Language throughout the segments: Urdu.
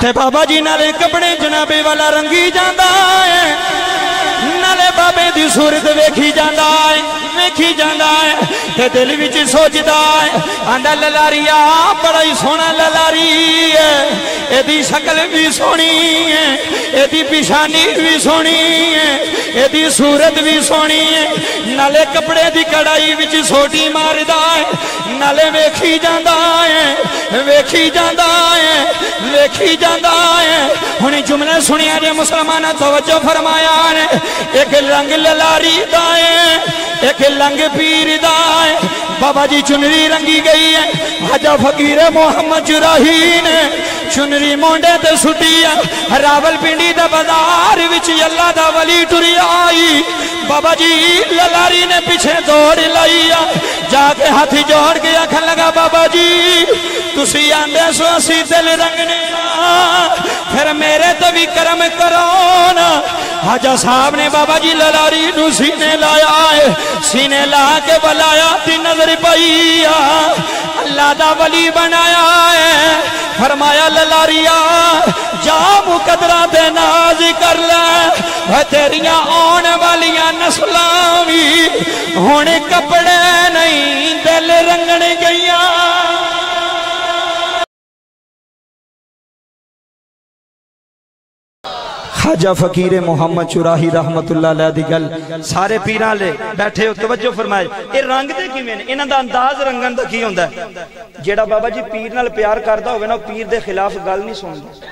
تے بابا جی نالے کپڑے جنابے والا رنگی جاندا ہے نالے بابے دی صورت ویکھی جاندا ہے ویکھی جاندا ہے تے دل وچ سوچدا ہے آندا للاریا بڑا ہی سونا للاری ہے اے دی شکل بھی سونی ہے اے دی پیشانی بھی سونی ہے اے دی صورت بھی سونی ہے نالے کپڑے دی کڑائی وچ سوٹی ماردا ہے نالے ویکھی جاندا ہے ویکھی جاندا ہے ویکھی جاندا ہے ہن جملے سنیا جے مسلماناں توجہ فرمایا نے ایک رنگ للاری دا ہے ایک رنگ پیر دا ہے بابا جی چنری رنگی گئی ہے حاجہ فقیر محمد چراہی نے چنری مونڈے تے سٹی ہے راول پنڈی دا بازار وچ اللہ دا ولی ٹری آئی بابا جی للاری نے پیچھے دوڑ لائی جا کے ہاتھی جوڑ کے آکھن لگا بابا جی تسی آندے سو اسی دل رنگنے پھر میرے تو بھی کرم کرو نا حاجہ صاحب نے بابا جی للاری نو سینے لایا ہے سینے لا کے بلایا تی نظر پائی اللہ دا ولی بنایا ہے فرمایا للاریا جا مقدرہ دے ناز کر لے تیریاں آن والیاں نسلاں بھی ہونے کپڑے نہیں دل رنگن گئیاں خواجہ فقیر محمد چراہی رحمت اللہ علیہ دی گل سارے پیران لے بیٹھے ہو توجہ فرمائے یہ رنگ دے کی میں نے انہاں دا انداز رنگن دا کی ہوندہ ہے جیڑا بابا جی پیر نال پیار کردہ ہوئے نا پیر دے خلاف گل نہیں سندا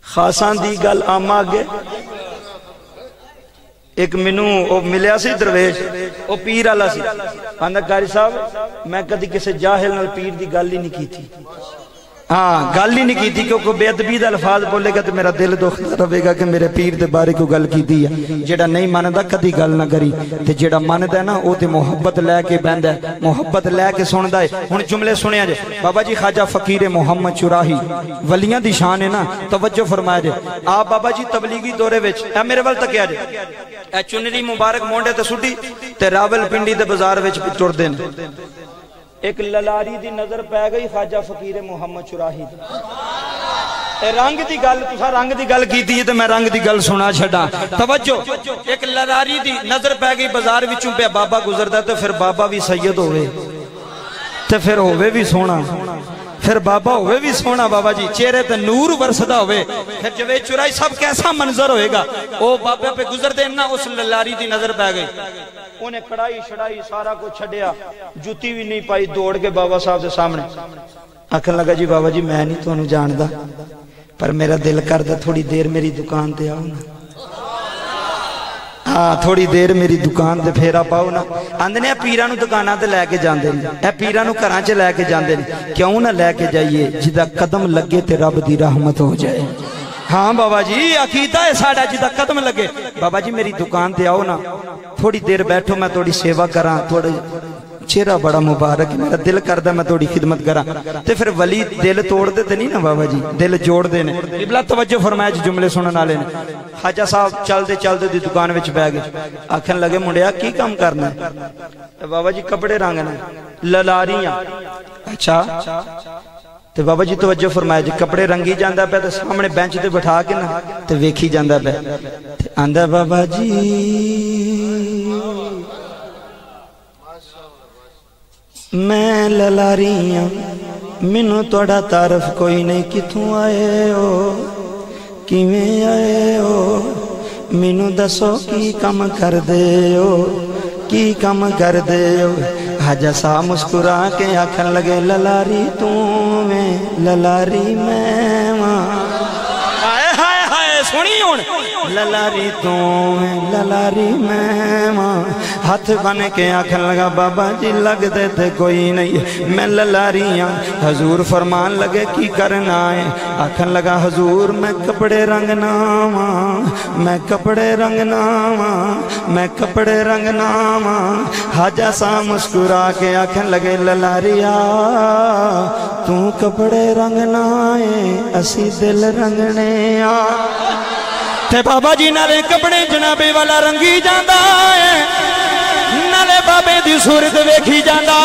خاصان دی گل آما آگے ایک منو ملیا سی درویش وہ پیر اللہ سی آندہ قاری صاحب میں کدی کسے جاہل نال پیر دی گل ہی نہیں کی تھی ہاں گل ہی نہیں کی تھی کیونکہ بے ادبی دا الفاظ بولے گا تو میرا دل دکھتا رہے گا کہ میرے پیر دے بارے کو گل کی دی ہے جیڑا نہیں ماندا کدی گل نہ کری تے جیڑا ماندا ہے نا وہ تے محبت لے کے بیندا ہے محبت لے کے سندا ہے ہن جملے سنیا جے بابا جی خواجہ فقیر محمد چراہی ولیاں دی شان ہے نا توجہ فرمایا جے آپ بابا جی تبلیغی دورے وچ اے میرے ول تکیا جے اے چنری مبارک مونڈے تے سٹی تے راول پنڈی دے بازار وچ ٹردے نے ایک للاری دی نظر پہ گئی خواجہ فقیر محمد چراہی دی رنگ دی گل تسا رنگ دی گل کی تھی تو میں رنگ دی گل سنا چھڑا توجہ ایک للاری دی نظر پہ گئی بازار وچوں پہ بابا گزردا تو پھر بابا بھی سید ہوئے تو پھر ہوئے بھی سونا پھر بابا ہوئے بھی سونا بابا جی چہرے تے نور ورسدہ ہوئے پھر جوے چرائی سب کیسا منظر ہوئے گا او بابا پہ گزر دینا اس للاری دی نظر پہ گئی انہیں کڑائی شڑائی سارا کو چھڑیا جوتی بھی نہیں پائی دوڑ کے بابا صاحب سے سامنے آکھن لگا جی بابا جی میں نہیں تو انہوں جاندہ پر میرا دل کردہ تھوڑی دیر میری دکان تے آؤ نا ہاں تھوڑی دیر میری دکان تے پھیرا پاؤ نا اندنے پیرانو دکانہ تے لے کے جاندے اے پیرانو کرانچے لے کے جاندے کیوں نہ لے کے جائیے جدہ قدم لگے تے رب دی رحمت ہو جائے ہاں بابا جی عقیدہ ہے ساڑھا جدہ قدم لگے بابا جی میری دکان تے آؤ نا تھوڑی دیر بیٹھو میں تھوڑی سیوا کراں تھوڑی چہرہ بڑا مبارک ہے میرا دل کردہ میں تھوڑی خدمت کراں تے پھر ولی دل توڑ دیتے نہیں نا بابا جی دل جوڑ دینے ابلا توجہ فرمایا جی جملے سننا لے نے خواجہ صاحب چل دے دی دکان وچ بہ گئے آکھن لگے منڈیا کی کام کرنا ہے بابا جی کپڑے رنگنا للاریاں اچھا تے بابا جی توجہ فرمایا جی کپڑے رنگی جاندہ پہ تے سامنے بینچ تے بٹھا کے نا تے ویکھی جاندہ پہ تے آندہ بابا جی میں للاریاں منو توڑا تعرف کوئی نہیں کتوں آئے ہو کیویں آئے ہو منو دسو کی کم کر دے ہو کی کم کر دے ہو حاجہ صاحب مسکرا کے آکھن لگے للاری توں میں للاری میں ماں سنی ہون للاری توں میں للاری میں ماں ہاتھ بن کے آکھن لگا بابا جی لگ دے تے کوئی نہیں میں للاریاں حضور فرمان لگے کی کرنا ہے آکھن لگا حضور میں کپڑے رنگنا ماں میں کپڑے رنگنا ماں میں کپڑے رنگنا ماں حاجہ صاحب مسکرا کے آکھن لگے للاریا تو کپڑے رنگنا ہے اسی دل رنگنے تے بابا جی نالے کپڑے جنابے والا رنگی جاندہ ہے نالے بابے دی صورت ویکھی جاندہ